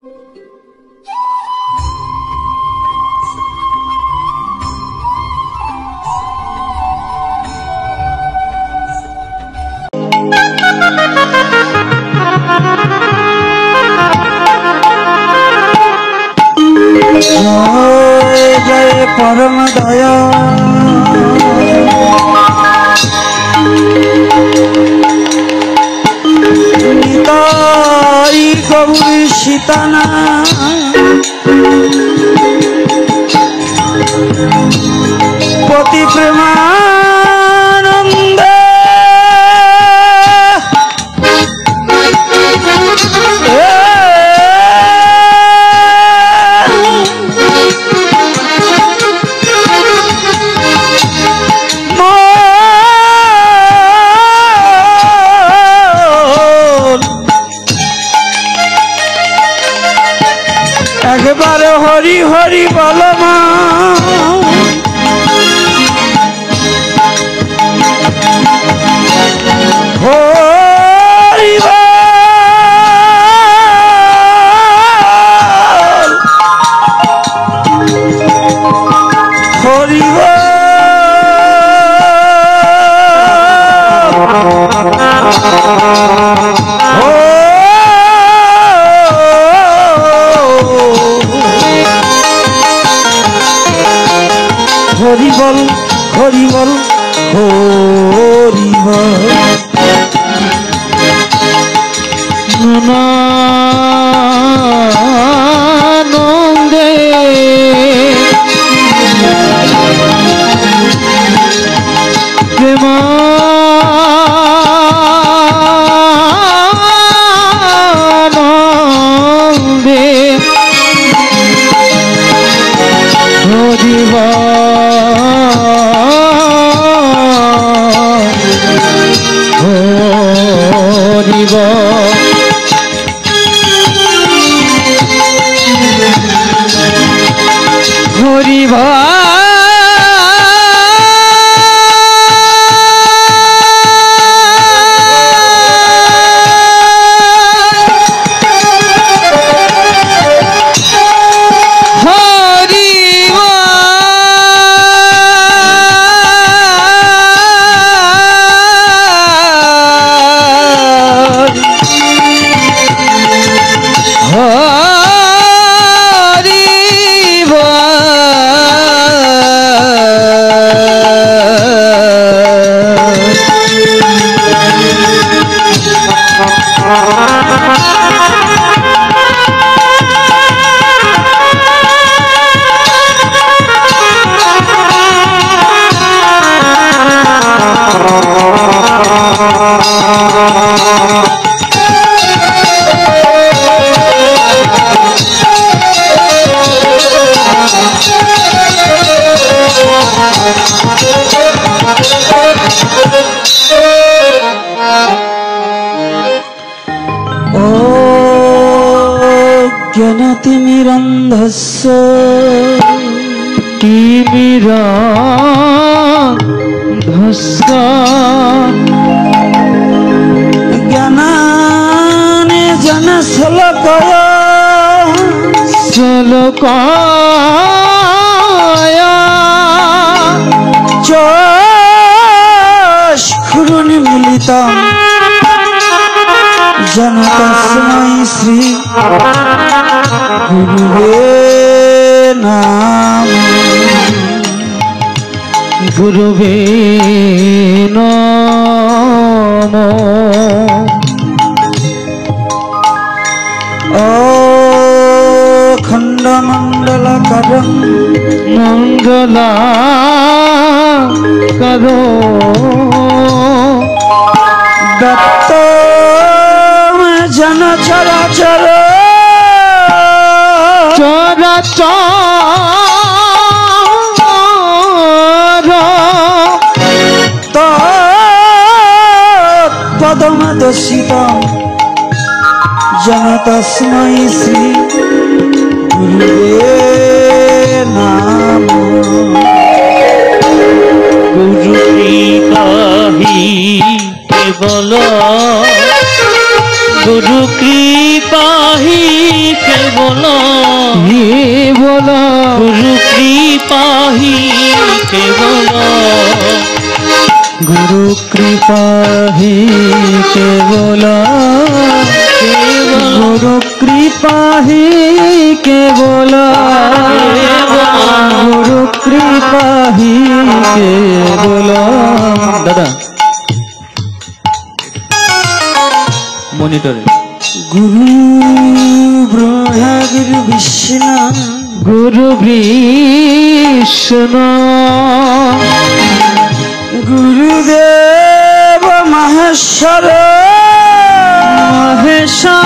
जय जय परम दया निताई गौरी सीताना पति प्रेमानंद একবার হরি হরি বল মা হরি হরি हरि बोल हरि बोल हरि बोल नंदे प्रेमानंदे हरि बोल हरि ज्ञानतिमिरन्धस्य तिमिरन्धस्य ज्ञानाने जनशलाकया चक्षुरुन्मीलितं जन तस्मै श्री गुरुवे नमः गुरुवे नमः खंडमंडलकरं मंगलाकरो दत्त जन चराचर तत्पदमदर्शितं जन तस्मै श्री गुरुवे नमः गुरु कृपा ही केवल गुरु कृपा ही केवल कृपा ही केवल गुरु कृपा ही केवल गुरु कृपा ही केवल दादा मॉनिटर गुरु ब्रह्मा गुरु विष्णु गुरु विष्णु गुरुदेव महेश्वर महेश्वर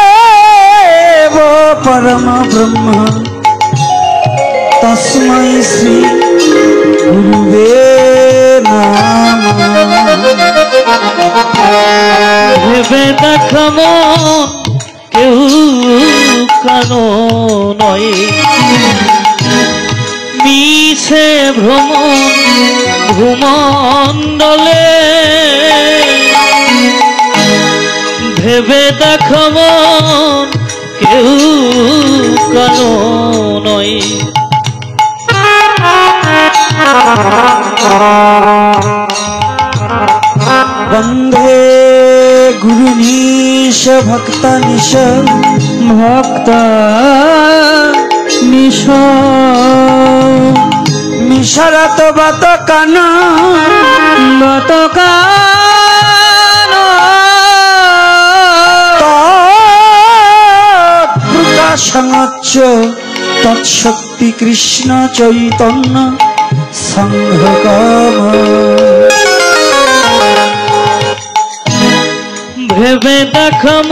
गुरुरेव परम ब्रह्म तस्मै श्री गुरुवे ভেবে দেখাম কেউ কানো নয় মিছে ভ্রমণ ভূমণ্ডলে ভেবে দেখাম কেউ কানো নয় वंदे गुरुनीश भक्त निश भक्त निश मिशरत बत कान प्रकाशनच्च तत्शक्ति कृष्ण चैतन्य संघ काम ভেবে দেখাম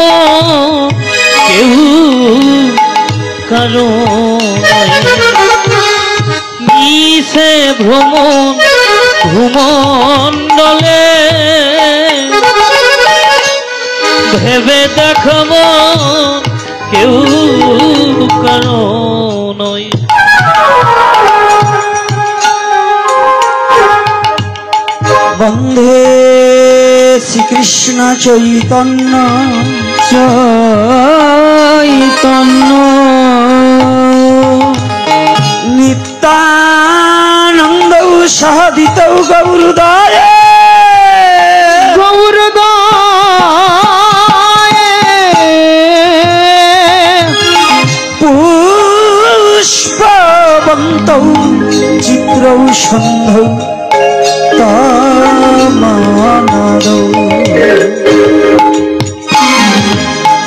কেউ কারো মিছে ভ্রমণ ভূমণ্ডলে ভেবে দেখাম কেউ কারো নয় বন্ধে শ্রীকৃষ্ণ চৈতন্য চৈতন্য নিত্যানন্দ সহদিত গৌরদয় পুষ্পবন্ত চিত্রৌ সন্ধৌ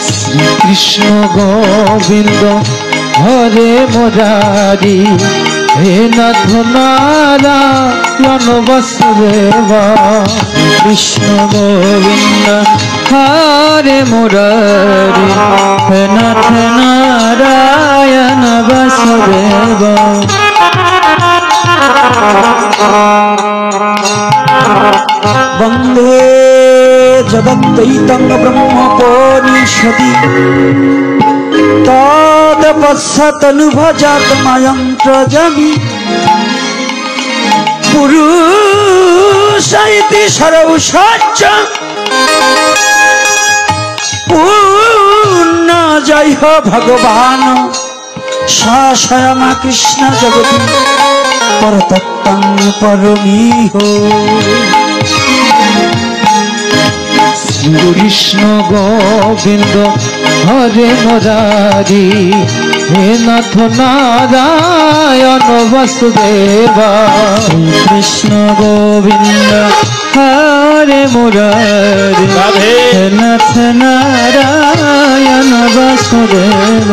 শ্রী কৃষ্ণ গোবিন্দ হরে মুরারি হে নাথ নারায়ণ বাসুদেব কৃষ্ণ গোবিন্দ হরে মুরারি হে নাথ নারায়ণ বাসুদেব वंदे जगद्दैतं ब्रह्मोपनिषदि तत्पश्चादनुभजातमयं त्रजमि पुरुष इति सरौषाच्च पूर्णजय भगवान् सा स्वयं कृष्ण जगति परतत्त्वं परमीहो श्री कृष्ण गोविंद हरे मुरारी हे नाथ नारायण वासुदेव श्री कृष्ण गोविंद हरे मुरारी हे नाथ नारायण वासुदेव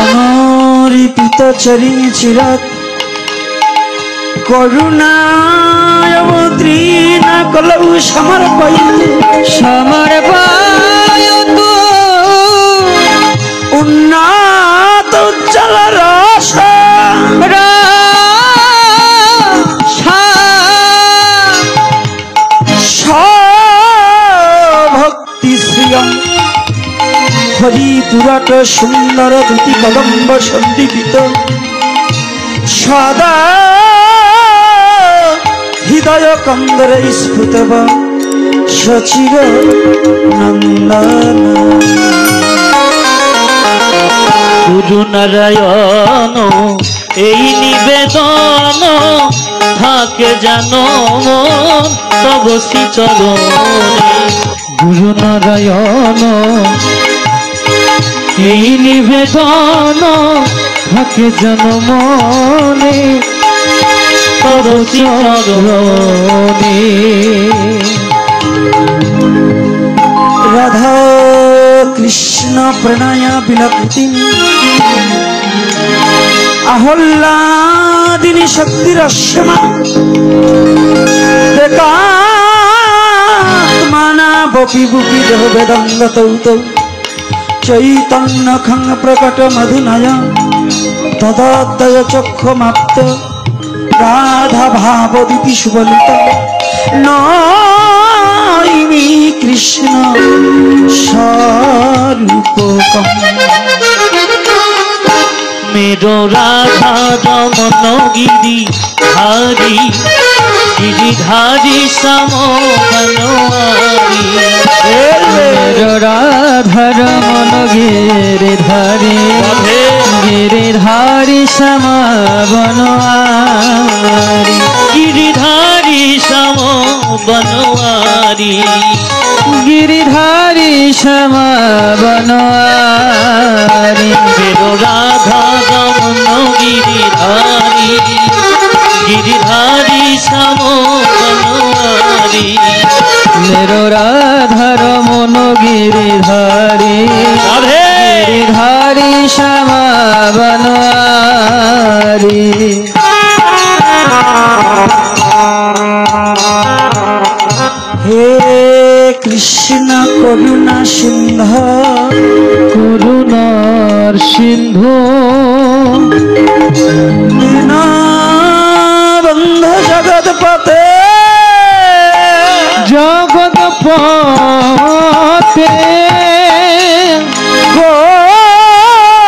अनरिपित चरिणी चिराग करुणावतीर्ण कलौ समर्पयतु उन्नात उज्ज्वल रस भक्ति श्रियं हरिपुराट सुंदर धुति कदम्ब सन्दीपित सदा हृदय कंदरे स्फुटव सचिर नंदन গুরু নারায়ণ এই নিবেদন থাকে জানো মন তব শ্রী চরণে। গুরু নারায়ণ এই নিবেদন থাকে জানো মনে তব শ্রী চরণে। রাধা কৃষ্ণ প্রণয় বিলপ্তি আহ্লাদিনী শক্তিরস্যমা দেকাত্মানা বপি বুপি দেহ বেদঙ্গতৌ তৌ চৈতন্য খং প্রকট মধুনয় তদদয় চক্ষুমাপ্ত রাধা ভাবদীতি সুবলিত নইমি কৃষ্ণ স্বরূপকম। मेरो राधा रमन गिरिधारी गिरिधारी समोहनवारी। मेरो राधा रमन गिरिधारी गिरिधारी समवनवारी। गिरिधारी समवनवारी गिरिधारी समवनवारी। मेरो राधा रमन गिरिधारी गिरिधारी समवनवारी। मेरो राधा रमन गिरिधारी गिरिधारी समवनवारी। हे कृष्ण करुणा सिंधु करुणार सिंधु दीनबंधु जगतपते जगतपते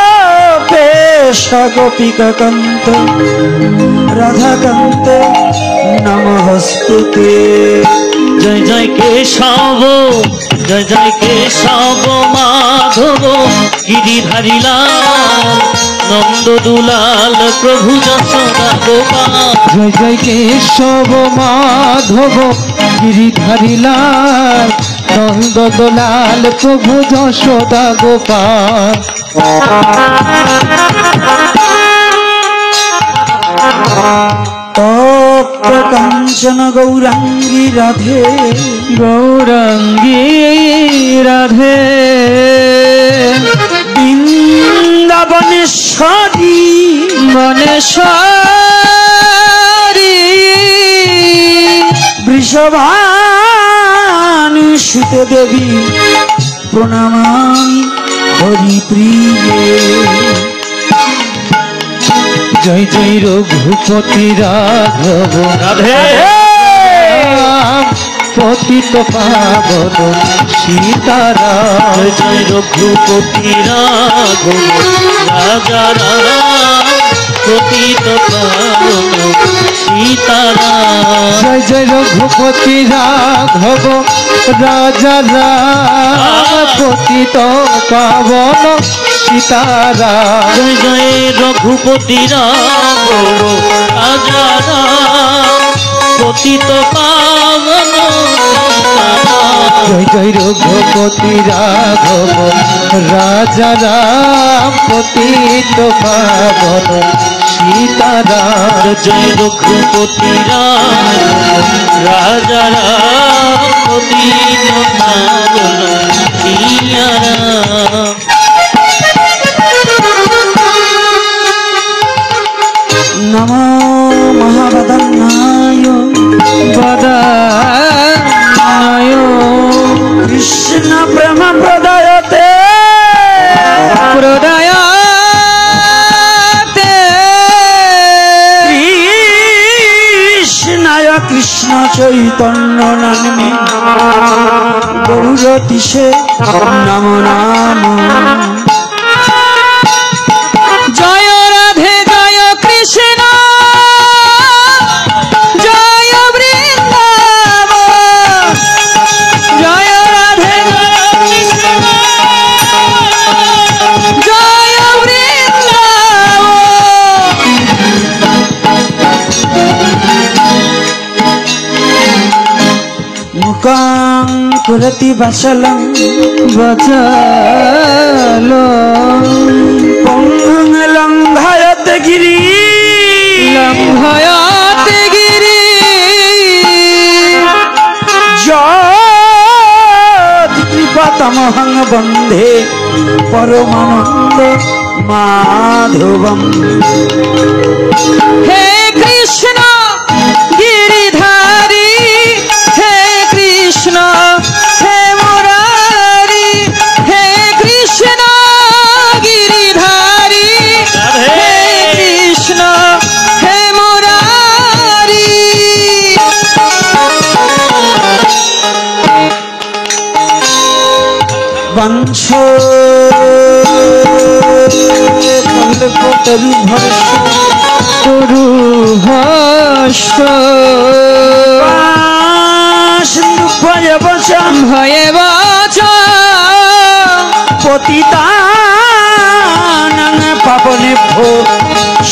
गोपेश गोपिका कांत राधाकांत नमस्ते। जय जय केशव जय जय केशव माधव गिरिधारी लाल नंद दुलाल प्रभु যশোদা গোপাল। जय जय केशव माधव गिरिधारी लाल नंद दुलाल प्रभु যশোদা गोपाल। कांचन गौरांगी राधे गौरांगी राधे वृंदावनेश्वरी वनेश्वरी वृषभानुसुते देवी प्रणमामि हरिप्रिये। जय जय रघुपति राघव राधे पतित पावन सीताराम। जय जय रघुपति राघव राजा राम पतित पावन सीताराम। जय जय रघुपति राघव राजा राम पतित पावन सीताराम। जय जय रघुपति राघव राजा राम पतित पावन सीताराम। जय जय रघुपति राघव राजा राम पतित पावन सीताराम। जय रघुपति राघव राजा राम पतित पावन सीताराम। नमो महावदनाय वदनाय कृष्ण प्रेम प्रदायते प्रदायते कृष्णाय कृष्ण चैतन्य नामे गौरतिशे नमो नमो। जय राधे जय कृष्ण जय वृंदावन जय राधे जय कृष्ण जय वृंदावन। গাং করতি বাসলং বাঁচালো পঙ্গং লঙ্ঘায়ত গিরি লঙ্ঘয়াতে গিরি যৎ কৃপাতমহং বন্ধে পরমানন্দ মাধবম। হে কৃষ্ণ গিরিধারী, হে কৃষ্ণ হে মুরারি, হে কৃষ্ণ গিরিধারী, হে কৃষ্ণ হে মুরারি। বংশ কল্পতরু ভর্ষ তরু হর্ষ সিন্ধু ভয়ে বচন ভয়ে বাঁচা পতিতানাং পাবনেভ্যো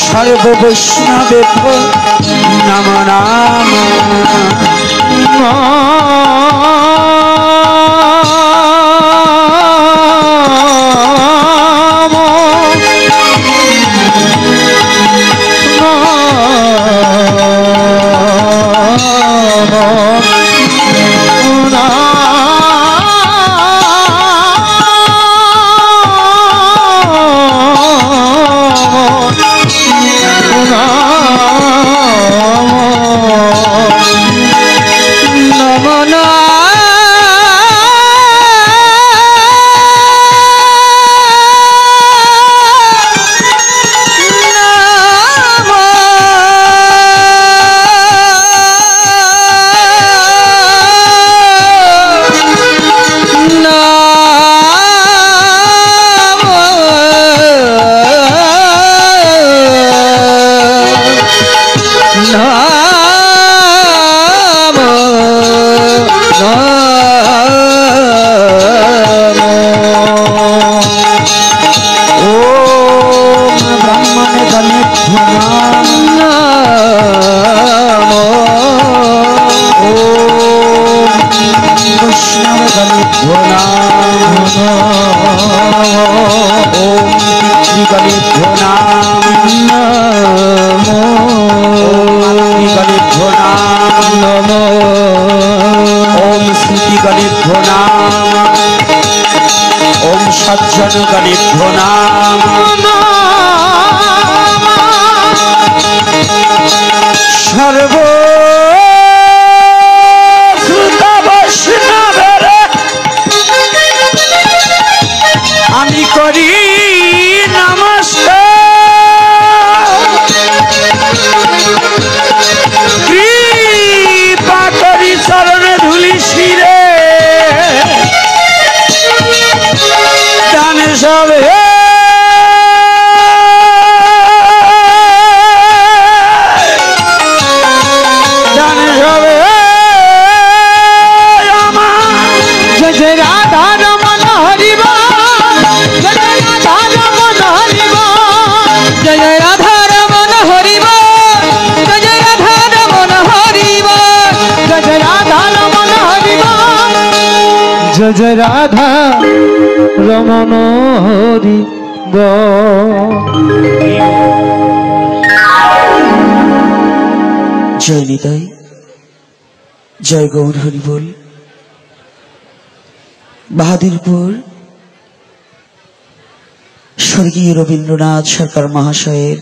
সর্ব বৈষ্ণবেভ্যো নমো সজ্জনগণেভ্যো নমঃ। সর্ব শ্রুত বৈষ্ণবের আমি করি নমস্কার। কৃপা করি চরণে ধুলি শিরে জানে সবে জানে সবে জয় জয় রাধা রমন হরিব, জয় জয় রাধা রমন হরিব, জয় জয় রাধা রমন হরিব, জয় জয় রাধা রমন হরিব, জয় জয় রাধা রমন হরিব, জয় জয় রাধা রমন হরিব। জয় নিতাই, জয় গৌর হরি বল। বাহাদুরপুর স্বর্গীয় রবীন্দ্রনাথ সরকার মহাশয়ের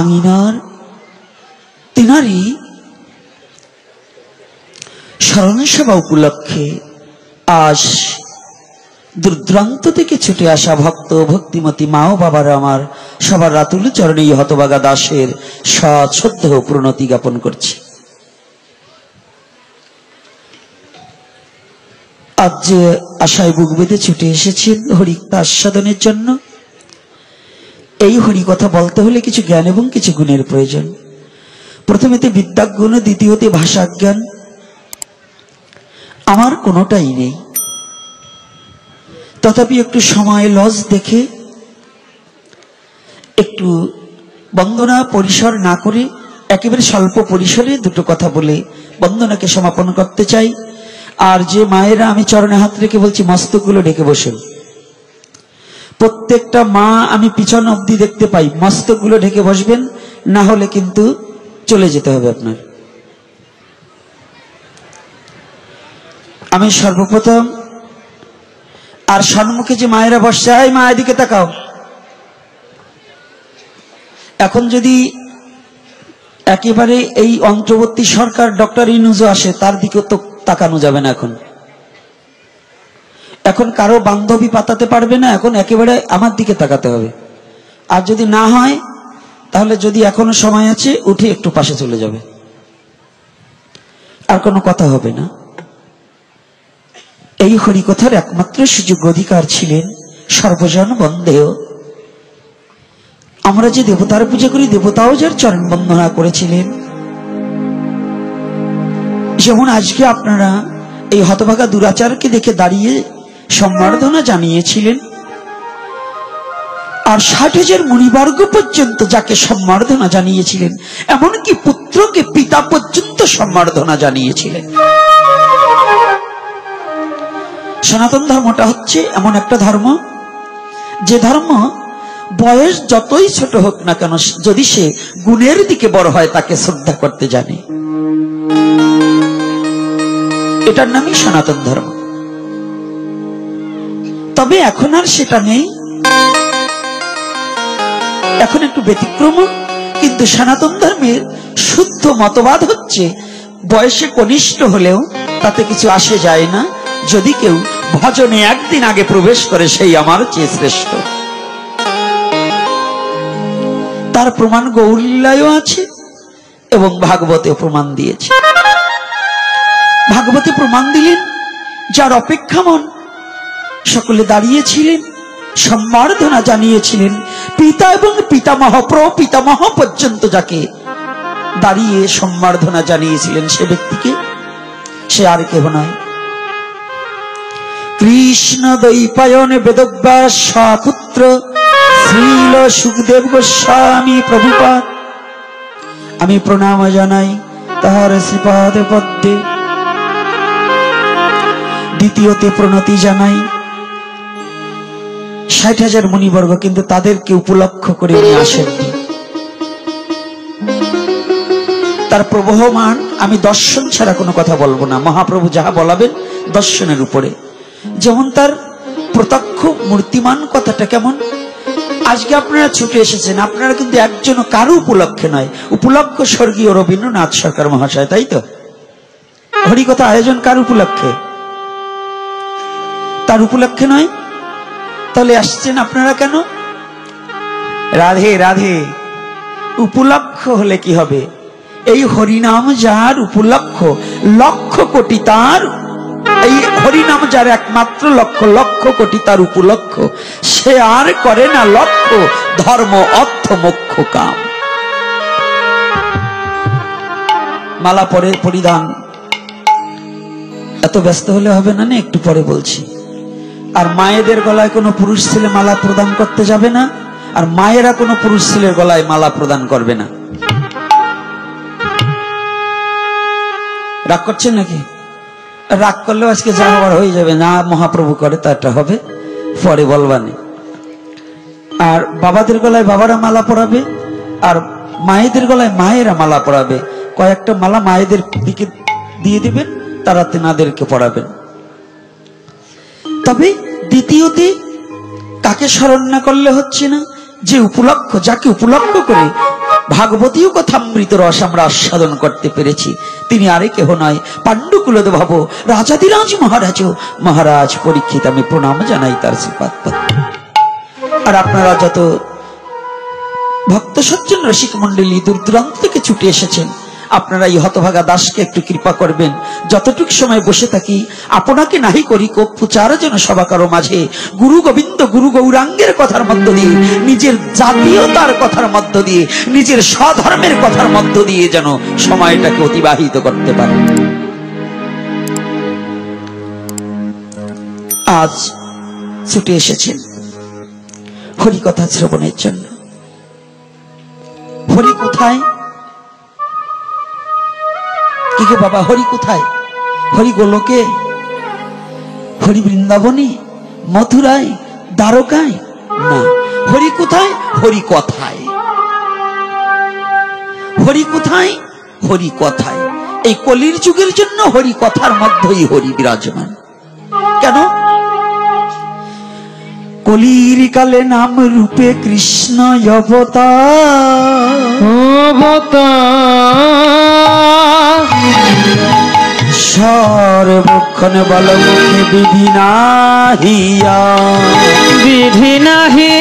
আঙিনার তিনারই স্মরণ সভা উপলক্ষে আজ দূরদূরান্ত থেকে ছুটে আসা ভক্ত ভক্তিমতী মা ও বাবারা আমার সবার রাতুল চরণে হতবাগা দাসের সশ্রদ্ধ প্রণতি জ্ঞাপন করছি। আজ যে আশায় বুক বেঁধে ছুটে এসেছেন হরিকথা আস্বাদনের জন্য, এই হরি কথা বলতে হলে কিছু জ্ঞান এবং কিছু গুণের প্রয়োজন। প্রথমেতে বিদ্যাগুণ, দ্বিতীয়তে ভাষা জ্ঞান। আমার কোনোটাই নেই, তথাপি একটু সময় লজ দেখে একটু বন্দনা পরিসর না করে একেবারে স্বল্প পরিসরে দুটো কথা বলে বন্দনাকে সমাপন করতে চাই। আর যে মায়েরা আমি চরণে হাত রেখে বলছি মস্তকগুলো ঢেকে বসেন, প্রত্যেকটা মা আমি পিছন অবধি দেখতে পাই, মস্তকগুলো ঢেকে বসবেন, না হলে কিন্তু চলে যেতে হবে আপনার। আমি সর্বপ্রথম আর সম্মুখে যে মায়েরা বসছে, এই মায়ের দিকে তাকাও। এখন যদি একেবারে এই অন্তর্বর্তী সরকার ডক্টর ইউনূস আসে, তার দিকেও তো তাকানো যাবে না। এখন কারো বান্ধবী পাতাতে পারবে না, এখন একেবারে আমার দিকে তাকাতে হবে। আর যদি না হয় তাহলে যদি এখনো সময় আছে উঠে একটু পাশে চলে যাবে, আর কোনো কথা হবে না। এই হরিকথার একমাত্র সুযোগ অধিকার ছিলেন সর্বজন বন্দেয়। আমরা যে দেবতার পূজা করি, দেবতাও যার চরণ বন্দনা করেছিলেন। যেমন আজকে আপনারা এই হতভাগা দুরাচারকে দেখে দাঁড়িয়ে সম্বর্ধনা জানিয়েছিলেন, আর 60,000 মুনিবর্গ পর্যন্ত যাকে সম্বর্ধনা জানিয়েছিলেন, এমনকি পুত্রকে পিতা পর্যন্ত সম্বর্ধনা জানিয়েছিলেন। সনাতন ধর্মটা হচ্ছে এমন একটা ধর্ম, যে ধর্ম বয়স যতই ছোট হোক না কেন, যদি সে গুণের দিকে বড় হয় তাকে শ্রদ্ধা করতে জানে, এটার নামই সনাতন ধর্ম। তবে এখন আর সেটা নেই, এখন একটু ব্যতিক্রম। কিন্তু সনাতন ধর্মের শুদ্ধ মতবাদ হচ্ছে বয়সে কনিষ্ঠ হলেও তাতে কিছু আসে যায় না, যদি কেউ ভজনে একদিন আগে প্রবেশ করে সেই আমার চেয়ে শ্রেষ্ঠ। তার প্রমাণ গৌরলীলায়ও আছে এবং ভাগবতে প্রমাণ দিয়েছে। ভাগবতে প্রমাণ দিলেন, যার অপেক্ষা মন সকলে দাঁড়িয়েছিলেন, সম্বর্ধনা জানিয়েছিলেন। পিতা এবং পিতামহ প্রপিতামহ পর্যন্ত যাকে দাঁড়িয়ে সম্বর্ধনা জানিয়েছিলেন, সে ব্যক্তিকে, সে আর কেহ নয়, কৃষ্ণ দ্বৈপায়ন বেদব্যাস পুত্র শ্রীল সুখদেব গোস্বামী প্রভুপাদ। আমি প্রণাম জানাই তাহার শ্রীপাদ পদ্মে। দ্বিতীয়তে প্রণতি জানাই 60,000 মুনিবর্গ, কিন্তু তাদেরকে উপলক্ষ করে নিয়ে আসেননি। তার প্রবহমান, আমি দর্শন ছাড়া কোনো কথা বলবো না, মহাপ্রভু যাহা বলাবেন দর্শনের উপরে। যেমন তার প্রত্যক্ষ মূর্তিমান কথাটা কেমন। আজকে আপনারা ছুটে এসেছেন, আপনারা কিন্তু একজনও কারো উপলক্ষে নয়, উপলক্ষ স্বর্গীয় রবীন্দ্রনাথ সরকার মহাশয়, তাই তো? হরিকথা আয়োজন কার উপলক্ষে? তার উপলক্ষে নয়, তাহলে আসছেন আপনারা কেন? রাধে রাধে। উপলক্ষ হলে কি হবে? এই হরিনাম যার উপলক্ষ, লক্ষ কোটি তার, এই হরিনাম যার একমাত্র লক্ষ্য, লক্ষ কোটি তার উপলক্ষ, সে আর করে না লক্ষ্য ধর্ম অর্থ মোক্ষ কাম। মালা পরে পরিধান এত ব্যস্ত হলে হবে না, একটু পরে বলছি। আর মায়েদের গলায় কোনো পুরুষ ছেলে মালা প্রদান করতে যাবে না, আর মায়েরা কোনো পুরুষ ছেলের গলায় মালা প্রদান করবে না। রাগ করছেন নাকি? রাগ করলেও আজকে যা হওয়ার হয়ে যাবে, না মহাপ্রভু করে তাটা হবে, পরে বলবানে। আর বাবাদের গলায় বাবারা মালা পরাবে, আর মায়েদের গলায় মায়েরা মালা পরাবে। কয়েকটা মালা মায়েদের দিকে দিয়ে দিবেন, তারা তেনাদেরকে পরাবেন। তবে দ্বিতীয়তে কাকে স্মরণ না করলে হচ্ছে না, যে উপলক্ষ, যাকে উপলক্ষ করে ভাগবতীয় কথামৃত রস আমরা আস্বাদন করতে পেরেছি, তিনি আরে কেহ নয়, পাণ্ডুকুলদ ভাব রাজাধিরাজ মহারাজ পরীক্ষিত। আমি প্রণাম জানাই তার শ্রীপাদ পদ্মে। আর আপনারা যত ভক্ত সজ্জন রসিক মন্ডলী দূর দূরান্ত থেকে ছুটে এসেছেন, আপনারা এই হতভাগা দাসকে একটু কৃপা করবেন। যতটুকু সময় বসে থাকি, আপনাকে নাহি করি প্রচার যেন সবাকারো মাঝে গুরু গোবিন্দ গুরু গৌরাঙ্গের কথার মধ্য দিয়ে, নিজের জাতীয়তার কথার মধ্য দিয়ে, নিজের স্বধর্মের কথার মধ্য দিয়ে যেন সময়টাকে অতিবাহিত করতে পারে। আজ ছুটে এসেছেন হরিকথা শ্রবণের জন্য। হরি কোথায়? কি গো বাবা, হরি কোথায়? হরি গোলকে, হরি বৃন্দাবনে, মথুরায়, দ্বারকায়? না, হরি কোথায়? হরি কথায়। হরি কোথায়? হরি কথায়। এই কলির যুগের জন্য হরি কথার মধ্যেই হরি বিরাজমান। কেন? কলির কালে নাম রূপে কৃষ্ণ সর্বক্ষণ বল মুখে বিধি নাহিয়া, বিধি নাহি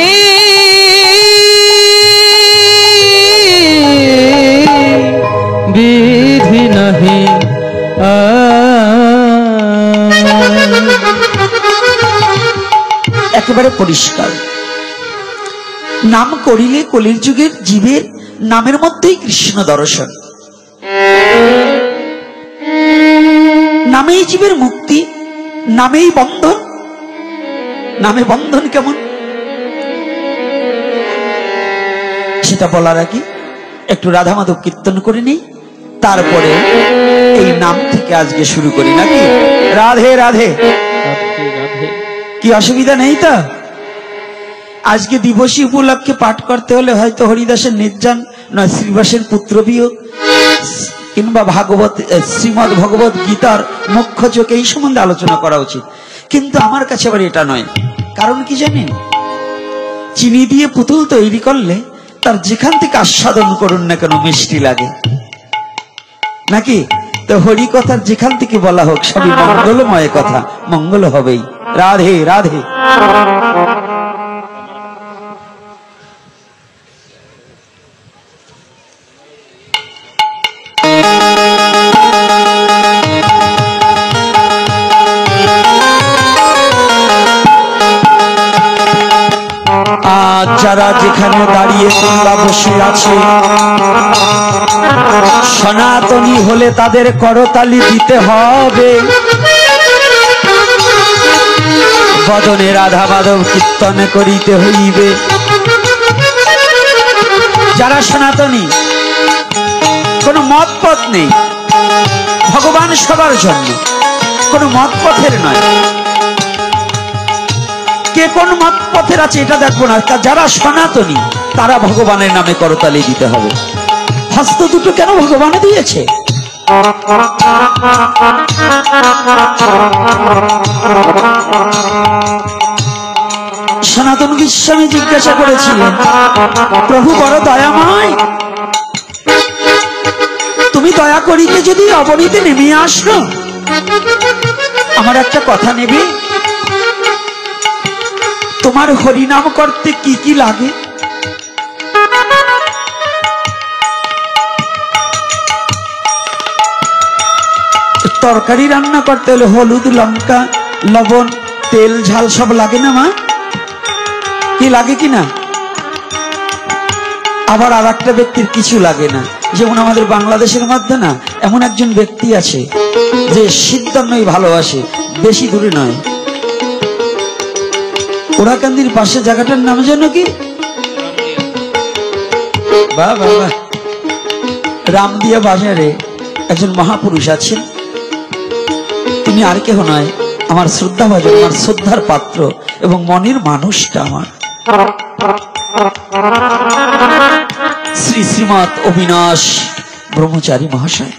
বিধি নাহি। একেবারে পরিষ্কার। নাম করিলে কলির যুগের জীবের নামের মধ্যেই কৃষ্ণ দর্শন। নামেই জীবের মুক্তি, নামেই বন্ধন। নামে বন্ধন কেমন সেটা বলার আগে একটু রাধা মাধব কীর্তন করে নেই, তারপরে এই নাম থেকে আজকে শুরু করি নাকি? রাধে রাধে। কি অসুবিধা নেই তো? আজকে দিবসী উপলক্ষে পাঠ করতে হলে হয়তো হরিদাসের নির্জন নয় শ্রীবাসের পুত্র বিয়োগ কিংবা ভাগবত শ্রীমদ ভগবত গীতার মুখ্য চোখে এই সম্বন্ধে আলোচনা করা উচিত, কিন্তু আমার কাছে আবার এটা নয়। কারণ কি জানেন? চিনি দিয়ে পুতুল তৈরি করলে তার যেখান থেকে আস্বাদন করুন না কেন মিষ্টি লাগে নাকি? তো হরি কথার যেখান থেকে বলা হোক সবই মঙ্গলময় কথা, মঙ্গল হবেই। রাধে রাধে। আজ যারা যেখানে দাঁড়িয়ে তোমরা বসে আছে, সনাতনী হলে তাদের করতালি দিতে হবে। বদনে রাধা মাধব কীর্তন করিতে হইবে। যারা সনাতনী, কোনো মত পথ নেই, ভগবান সবার জন্য, কোনো মত পথের নয়। কে কোন মত পথের আছে এটা দেখবো না, যারা সনাতনী তারা ভগবানের নামে করতালি দিতে হবে। হস্ত দুটো কেন ভগবান দিয়েছে? সনাতন গোস্বামী জিজ্ঞাসা করেছিলেন, প্রভু বড় দয়াময়, তুমি দয়া করিতে যদি অবনীতে নেমে আসলো, আমার একটা কথা নেবে? তোমার হরিনাম করতে কি কি লাগে? তরকারি রান্না করতে হলে হলুদ, লঙ্কা, লবণ, তেল, ঝাল সব লাগে না মা? কি লাগে কিনা? আবার আর একটা ব্যক্তির কিছু লাগে না। যেমন আমাদের বাংলাদেশের মধ্যে না এমন একজন ব্যক্তি আছে যে সিদ্ধান্নই ভালোবাসে, বেশি দূরে নয়। ওরাকান্দির পাশে জায়গাটার নাম জানো কি? বাবা, রামদিয়া বাজারে একজন মহাপুরুষ আছেন। তিনি আর কেহ নয়, আমার শ্রদ্ধা ভাজন, আমার শ্রদ্ধার পাত্র এবং মনের মানুষটা আমার শ্রী শ্রীমৎ অবিনাশ ব্রহ্মচারী মহাশয়।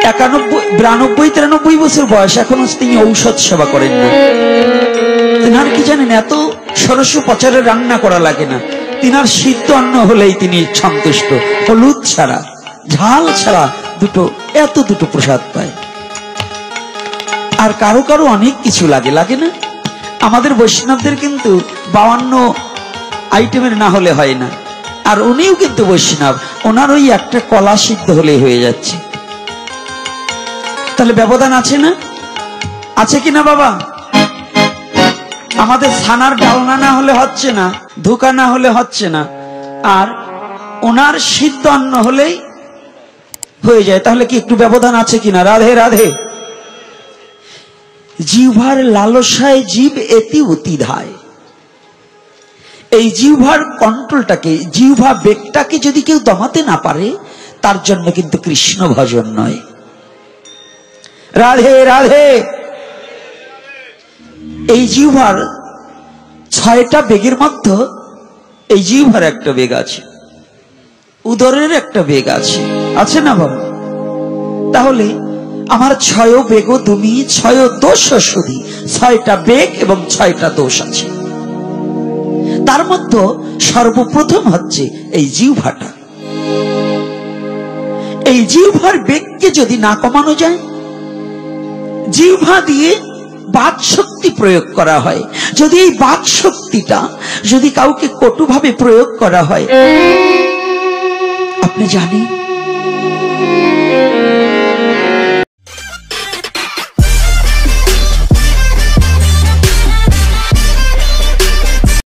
92-93 বছর বয়স, এখনো তিনি ঔষধ সেবা করেন না। তিনার কি জানেন, এত ষোড়শ পচারের রান্না করা লাগে না। তিনার সিদ্ধ অন্ন হলেই তিনি সন্তুষ্ট, হলুদ ছাড়া, ঝাল ছাড়া এত দুটো প্রসাদ পায়। আর কারো কারো অনেক কিছু লাগে, লাগে না? আমাদের বৈষ্ণবদের কিন্তু 52 আইটেমের না হলে হয় না। আর উনিও কিন্তু বৈষ্ণব, ওনার ওই একটা কলা সিদ্ধ হলেই হয়ে যাচ্ছে। তাহলে ব্যবধান আছে না? আছে কিনা বাবা? আমাদের ছানার ডালনা না হলে হচ্ছে না, ধোকা না হলে হচ্ছে না, আর ওনার সিদ্ধ অন্ন হলেই হয়ে যায়। তাহলে কি একটু ব্যবধান আছে কিনা? রাধে রাধে। জিহ্বার লালসায় জীব এতি অতি ধায়। এই জিহ্বার কন্ট্রোলটাকে, জিহ্বা বেগটাকে যদি কেউ দমাতে না পারে, তার জন্য কিন্তু কৃষ্ণ ভজন নয়। রাধে রাধে। এই জিহ্বার 6টা বেগের মধ্যে এই জিহ্বার একটা বেগ আছে, উদরের একটা বেগ আছে, আছে না বাবা? তাহলে আমার 6 বেগ তুমি 6 দোষ শুধু, 6টা বেগ এবং 6টা দোষ আছে। তার মধ্যে সর্বপ্রথম হচ্ছে এই জিহ্বাটা। এই জিহ্বার বেগকে যদি না কমানো যায়, জিহ্বা দিয়ে বাক শক্তি প্রয়োগ করা হয়, যদি এই বাক শক্তিটা যদি কাউকে কটুভাবে প্রয়োগ করা হয়, আপনি জানেন